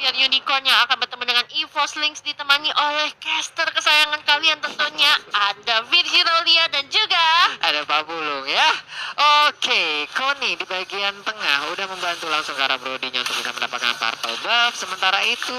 Xavier Unicorn yang akan bertemu dengan EVOS Lynx ditemani oleh caster kesayangan kalian tentunya. Ada Virgil Aulia dan juga ada Pak Pulung ya. Oke, Koni di bagian tengah udah membantu langsung ke arah Brodinya untuk bisa mendapatkan purple buff. Sementara itu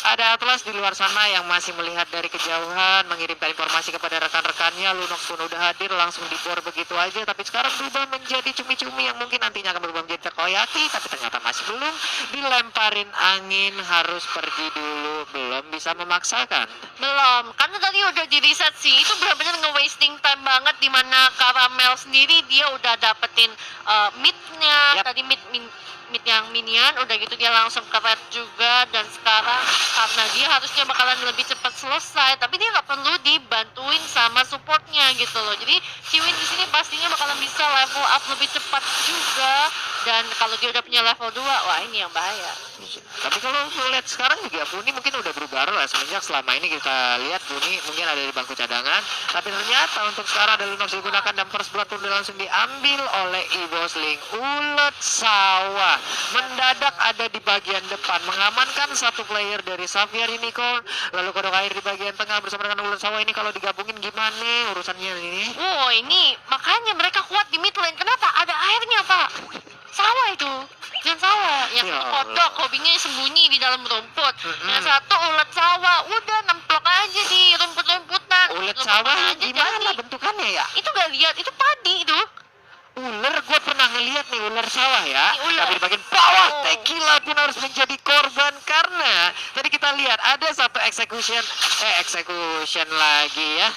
ada Atlas di luar sana yang masih melihat dari kejauhan, mengirimkan informasi kepada rekan-rekannya. Lunox pun udah hadir, langsung dibor begitu aja. Tapi sekarang berubah menjadi cumi-cumi yang mungkin nantinya akan berubah menjadi Takoyaki. Tapi ternyata masih belum dilemparin angin, harus pergi dulu, belum bisa memaksakan. belum, karena tadi udah di reset sih. Itu benar-benar nge-wasting time banget, dimana Caramel sendiri dia udah dapetin mid-nya. Yap. Tadi mid yang minion, udah gitu dia langsung ke red juga. Dan sekarang karena dia harusnya bakalan lebih cepat selesai, tapi dia nggak perlu dibantuin sama supportnya gitu loh. Jadi Ciwin di sini pastinya bakalan bisa level up lebih cepat juga. Dan kalau dia udah punya level 2, wah ini yang bahaya. Tapi kalau lihat sekarang juga Buni mungkin udah berubah lah semenjak selama ini kita lihat Buni mungkin ada di bangku cadangan. Tapi ternyata untuk sekarang ada Lunox digunakan dan first blood pun langsung diambil oleh EVOS Lynx. Ulet sawah mendadak ada di bagian depan mengamankan satu player dari Xavier Unicorn. Lalu kodok air di bagian tengah bersama dengan ulet sawah ini kalau digabungin gimana nih urusannya ini? Oh ini makanya mereka kuat di mid lane. Kenapa? Ada airnya pak. Sawah itu, jangan sawah. Yang Ya satu Allah. kodok, hobinya sembunyi di dalam rumput. Yang satu ulet sawah, udah nemplok aja di rumput-rumputan. Ulet Rumput sawah mana aja gimana jadi. bentukannya ya? Itu gak lihat, itu padi itu. Ular, gue pernah ngeliat nih ular sawah ya. Ini ular. Tapi di bagian bawah Oh. Tequila pun harus menjadi korban karena tadi kita lihat ada satu execution lagi ya.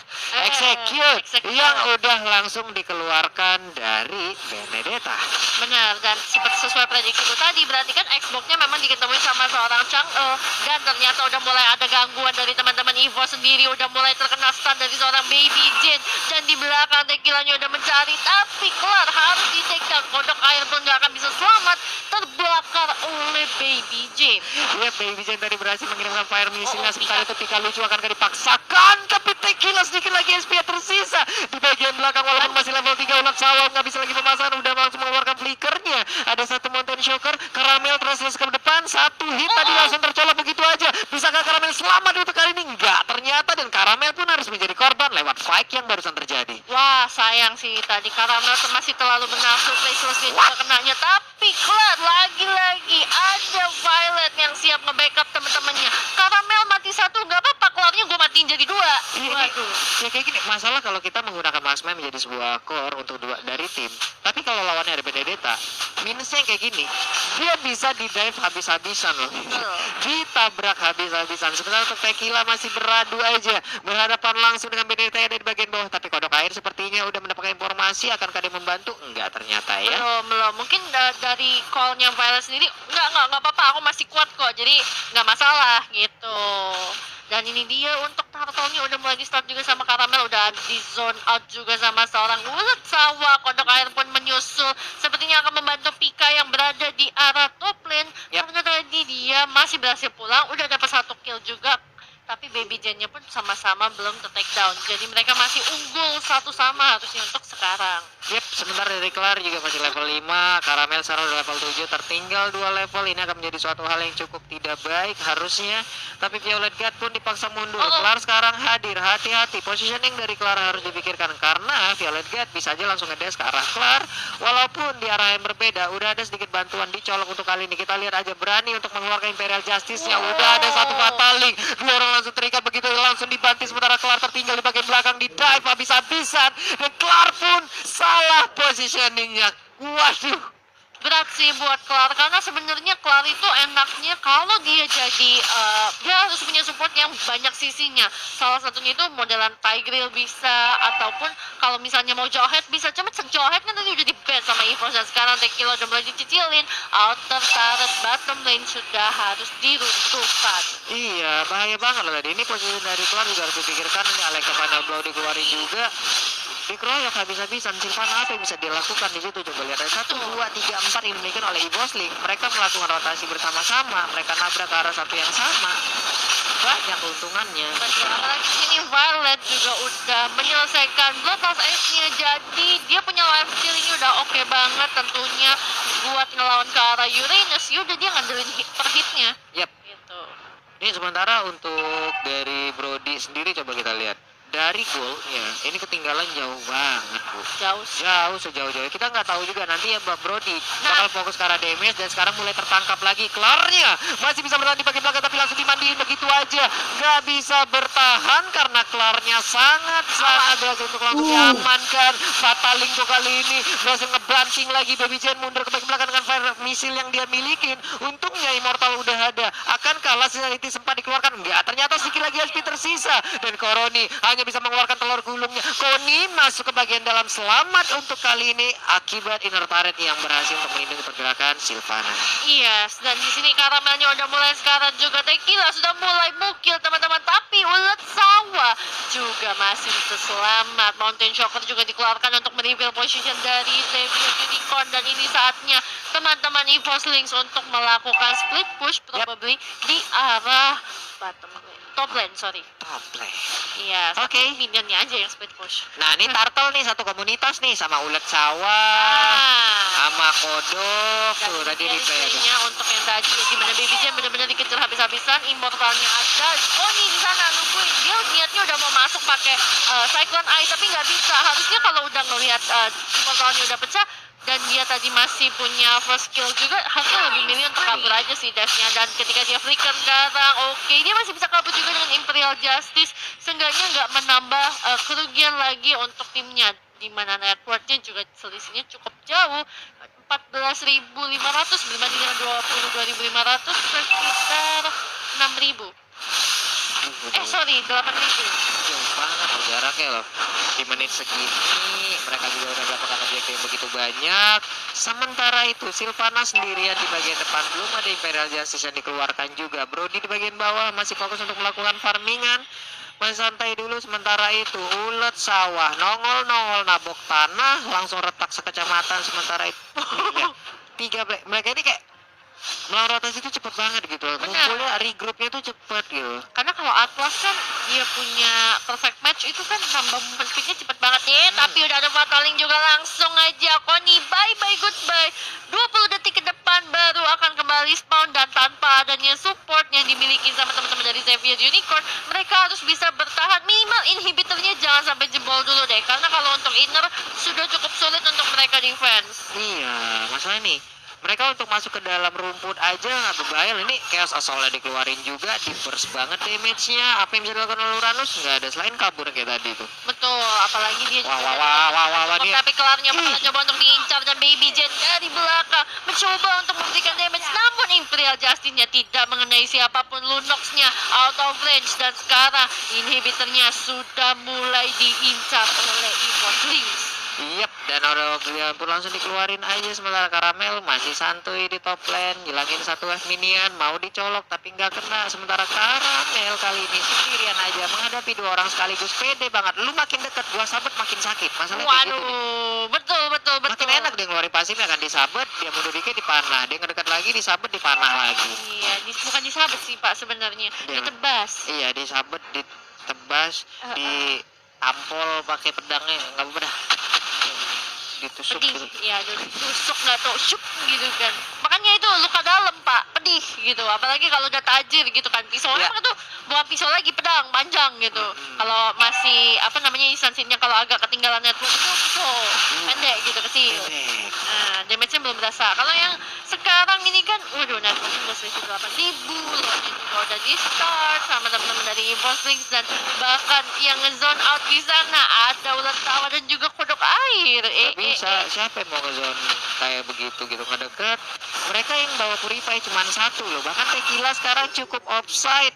Execute yang udah langsung dikeluarkan dari Benedetta. Benar, dan seperti sesuai prediksiku tadi, berarti kan Xbox-nya memang diketemuin sama seorang Chang'e. Dan ternyata udah mulai ada gangguan dari teman-teman Evo sendiri, udah mulai terkena stun dari seorang Baby Jane. Dan di belakang Tequila-nya udah mencari, tapi kelar harus di take down. Kodok air pun gak akan bisa selamat, terbakar oleh Baby Jane. Lihat Baby Jane tadi berhasil mengirimkan fire missile-nya. Sementara Pika. itu Pika lucu akankah dipaksakan, tapi Tequila sedikit lagi SP tersisa di bagian belakang walaupun masih level 3. Ulat sawah nggak bisa lagi pemasangan, udah langsung mengeluarkan flickernya. Ada satu Mountain Shocker, Caramel terus ke depan, satu hit tadi langsung tercolok begitu aja. Bisakah Caramel selamat untuk kali ini? Enggak ternyata, dan Caramel pun harus menjadi korban lewat fight yang barusan terjadi. Wah, sayang sih tadi Caramel masih terlalu bernafsu, Faceless-nya juga kenanya. Tapi kelar lagi-lagi ada Violet yang siap nge-backup temen-temennya. Caramel mati satu, nggak apa-apa, kelarnya gue matiin jadi 2. Waduh. Ya kayak gini, masalah kalau kita menggunakan marksman menjadi sebuah core untuk dua dari tim. Tapi kalau lawannya ada Benedetta, minusnya kayak gini, dia bisa di dive habis-habisan loh. Ditabrak habis-habisan. Sementara untuk Tequila masih beradu aja, berhadapan langsung dengan Benedetta yang ada di bagian bawah. Tapi kodok air sepertinya udah mendapatkan informasi, akankah dia membantu? Enggak ternyata ya. Belum. Mungkin dari call-nya Violet sendiri, nggak apa-apa, aku masih kuat kok, jadi nggak masalah gitu. Dan ini dia untuk turtle-nya udah mulai di start juga sama Caramel, udah di zone out juga sama seorang ulet sawah. Kodok air pun menyusul, sepertinya akan membantu Pika yang berada di arah top lane. Karena tadi dia masih berhasil pulang, udah dapat 1 kill juga. Tapi Baby Jane-nya pun sama-sama belum take down. Jadi mereka masih unggul satu sama harusnya untuk sekarang. Yep, sebentar dari Kelar juga masih level 5, Caramel sekarang udah level 7, tertinggal 2 level. Ini akan menjadi suatu hal yang cukup tidak baik harusnya. Tapi Violet Guard pun dipaksa mundur. Kelar sekarang hadir, hati-hati. Positioning dari Kelar harus dipikirkan karena Violet Guard bisa aja langsung ngedes ke arah Kelar. Walaupun di arah yang berbeda, udah ada sedikit bantuan dicolok untuk kali ini. Kita lihat aja berani untuk mengeluarkan Imperial Justice-nya. Udah ada satu Fataling, 2 orang langsung terikat begitu, langsung dibanting. Sementara Kelar tertinggal di bagian belakang, di dive habis-habisan. Dan Kelar pun salah positioningnya. Waduh, Berat sih buat Kelar, karena sebenarnya Kelar itu enaknya kalau dia jadi dia harus punya support yang banyak sisinya. Salah satunya itu modelan Tigreal bisa, ataupun kalau misalnya mau Jawhead bisa. Cuma Jawhead kan tadi udah di-ban sama EVOS, dan sekarang Tequila udah mulai dicicilin. Outer turret bottom lane sudah harus diruntuhkan. iya bahaya banget loh tadi. Ini posisi dari Kelar juga harus dipikirkan. Ini Aleka Final Blow dikeluarin juga, dikeroyok habis-habisan. Simpan apa yang bisa dilakukan di situ? Coba lihat, ada 1, 2, 3, 4 yang dimiliki oleh EVOS Lynx. Mereka melakukan rotasi bersama-sama, mereka nabrak ke arah satu yang sama. Banyak keuntungannya. Betul, apalagi sini Violet juga udah menyelesaikan Bloodlust Ace-nya. Jadi dia punya life steal-nya udah oke banget tentunya buat ngelawan ke arah Uranus. Yaudah dia ngandelin per hitnya. Yap. Gitu. Ini sementara untuk dari Brody sendiri coba kita lihat. Dari golnya, ini ketinggalan jauh banget, Bu. Jauh sih. Jauh, sejauh-jauh. Kita nggak tahu juga nanti ya Mbak Brody Nah. bakal fokus ke arah damage dan sekarang mulai tertangkap lagi. Clarnya masih bisa bertahan di bagian belakang tapi langsung dimandiin begitu aja. Nggak bisa bertahan karena Clarnya sangat berhasil untuk langsung diamankan. Fataling tuh kali ini berhasil ngebanting lagi. Baby Jane mundur ke bagian belakang dengan fire missile yang dia milikin. Untungnya Immortal udah ada. Akankah Last Sincerity sempat dikeluarkan? Enggak, ternyata sedikit lagi HP tersisa. Dan Koroni hanya bisa mengeluarkan telur gulungnya. Koni masuk ke bagian dalam selamat untuk kali ini akibat inner turret yang berhasil untuk melindungi pergerakan Sylvana. Iya, dan di sini karamelnya udah mulai sekarang juga. Tequila sudah mulai mukil teman-teman, tapi ulet sawah juga masih bisa selamat. Mountain Shocker juga dikeluarkan untuk mereveal position dari Xavier Unicorn, dan ini saatnya teman-teman EVOS Lynx untuk melakukan split push probably di arah bottom lane. Top lane, sorry. Top lane. Iya, Oke. minionnya aja yang split push. Nah, ini Turtle nih satu komunitas nih sama ulet sawah, sama kodok. Tuh tadi di play aja. replaynya untuk yang tadi ya, gimana Baby Jane benar-benar dikejar habis-habisan. Immortalnya ada. Oh, nih di sana nungguin. Dia niatnya udah mau masuk pakai Cyclone Eye tapi nggak bisa. Harusnya kalau udah ngelihat Immortalnya udah pecah dan dia tadi masih punya first kill juga, harusnya lebih milih untuk kabur aja sih dashnya. Dan ketika dia flicker sekarang, oke, dia masih bisa kabur juga dengan Imperial Justice. Seenggaknya nggak menambah kerugian lagi untuk timnya, di mana networknya juga selisihnya cukup jauh, 14.500 dibanding dengan 22.500, sekitar 6.000. Sorry, 8.000. Jauh banget loh jaraknya loh. Di menit segini mereka juga udah mendapatkan objektif yang begitu banyak. Sementara itu Sylvana sendirian di bagian depan, belum ada Imperial Justice yang dikeluarkan juga. Brody di bagian bawah masih fokus untuk melakukan farmingan, masih santai dulu. Sementara itu ulet sawah nongol nabok tanah langsung retak sekecamatan. Sementara itu tiga mereka ini kayak melawan rotasi itu cepet banget gitu. Ngumpulnya regroupnya tuh cepet gitu. Karena kalau Atlas kan dia punya perfect match itu kan nambah movement speednya cepet banget ya. Tapi udah ada Fataling juga, langsung aja Koni bye goodbye. 20 detik ke depan baru akan kembali spawn, dan tanpa adanya support yang dimiliki sama teman-teman dari Xavier Unicorn, mereka harus bisa bertahan. Minimal inhibitornya jangan sampai jebol dulu deh, karena kalau untuk inner sudah cukup sulit untuk mereka defense. Iya, masalah nih mereka untuk masuk ke dalam rumput aja nggak berbahaya. Ini Chaos Assault dikeluarin juga, diverse banget damage-nya. Apa yang bisa dilakukan oleh Uranus? Nggak ada selain kabur kayak tadi tuh. Betul, apalagi dia Wah, dia. tapi Clarnya malah coba untuk diincar, dan Baby Jane dari belakang mencoba untuk memberikan damage, namun Imperial Justice-nya tidak mengenai siapapun. Lunox-nya out of range, dan sekarang inhibitornya sudah mulai diincar oleh EVOS Lynx. Yep, dan orang pun langsung dikeluarin aja. Sementara Karamel masih santuy di top lane, ngilangin satu wave minion, mau dicolok tapi nggak kena. Sementara Karamel kali ini sendirian aja menghadapi dua orang sekaligus, pede banget. Lu makin deket, gua sabet makin sakit. Masalahnya kayak gitu nih. Betul. Makin enak dia ngeluarin pasifnya kan, disabet, dia mundur dikit dipanah, dia ngedekat lagi disabet dipanah lagi. Iya, bukan disabet sih Pak sebenarnya, ditebas. Iya, disabet, ditebas, ditampol pakai pedangnya, nggak apa-apa dah. Ditusuk Pedih, gitu. ya ditusuk nggak tuh, syuk gitu kan. Makanya itu luka dalam Pak, pedih gitu. Apalagi kalau udah tajir gitu kan, pisaunya Ya. tuh bukan pisau lagi, pedang panjang gitu. Kalau masih apa namanya instansinya, kalau agak ketinggalan network itu pisau pendek gitu, kecil. Nah, damage-nya belum berasa. Kalau yang sekarang ini kan, waduh, networknya udah selisih 8.000, loadnya juga udah di start sama teman-teman dari EVOS Lynx, dan bahkan yang nge-zone out di sana ada ulat tawa dan juga kodok air. Siapa yang mau nge-zone kayak begitu gitu ngedeket? Mereka yang bawa Purify cuma satu loh. Bahkan Tequila sekarang cukup offside.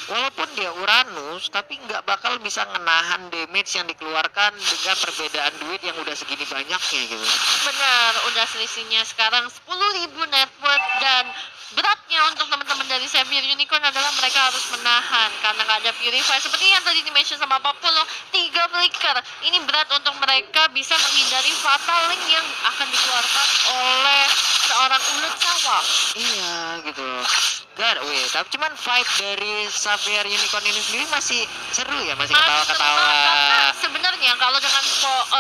Walaupun dia Uranus, tapi nggak bakal bisa ngenahan damage yang dikeluarkan dengan perbedaan duit yang udah segini banyaknya gitu. Benar, udah selisihnya sekarang 10.000 network, dan beratnya untuk teman-teman dari Xavier Unicorn adalah mereka harus menahan karena nggak ada Purify. Seperti yang tadi di-mention sama Papulo, 3 flicker. Ini berat untuk mereka bisa menghindari Fataling yang akan dikeluarkan oleh seorang ulet sawah. Iya gitu loh. Tapi cuman fight dari Xavier Unicorn ini sendiri masih seru ya, masih ketawa-ketawa. Karena sebenarnya kalau dengan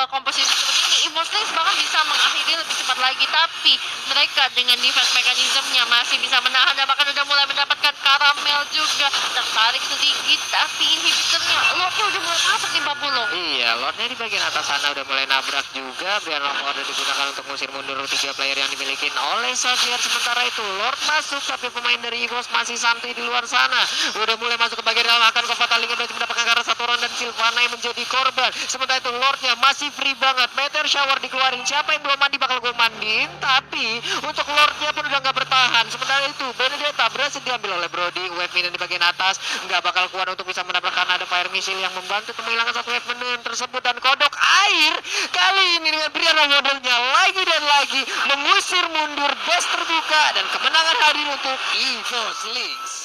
komposisi seperti ini, Evil Slings bahkan bisa mengakhiri lebih cepat lagi, tapi mereka dengan defense mekanismenya masih bisa menahan dan bahkan udah mulai mendapatkan karamel juga. Tertarik sedikit, tapi inhibitornya Lordnya udah mulai masuk nih Babulong. Iya, Lordnya di bagian atas sana udah mulai nabrak juga. Brian Long Order digunakan untuk ngusir mundur 3 player yang dimiliki oleh Xavier. Sementara itu Lord masuk, tapi pemain dari Evos masih santai di luar sana. Udah mulai masuk ke bagian dalam, akan Kovatalingnya berarti mendapatkan karena satu orang dan Sylvana yang menjadi korban. Sementara itu Lordnya masih free banget. Meteor Shower dikeluarin. Siapa yang belum mandi bakal gue mandiin, tapi untuk Lordnya pun udah nggak bertahan. Sementara itu Benedetta berhasil diambil oleh Brody. Wave Minion di bagian atas nggak bakal kuat untuk bisa mendapatkan, karena ada fire missile yang membantu untuk menghilangkan satu wave minion tersebut. Dan kodok air kali ini dengan Brianna modelnya lagi dan lagi mengusir mundur base terbuka, dan kemenangan hadir untuk Evos Links.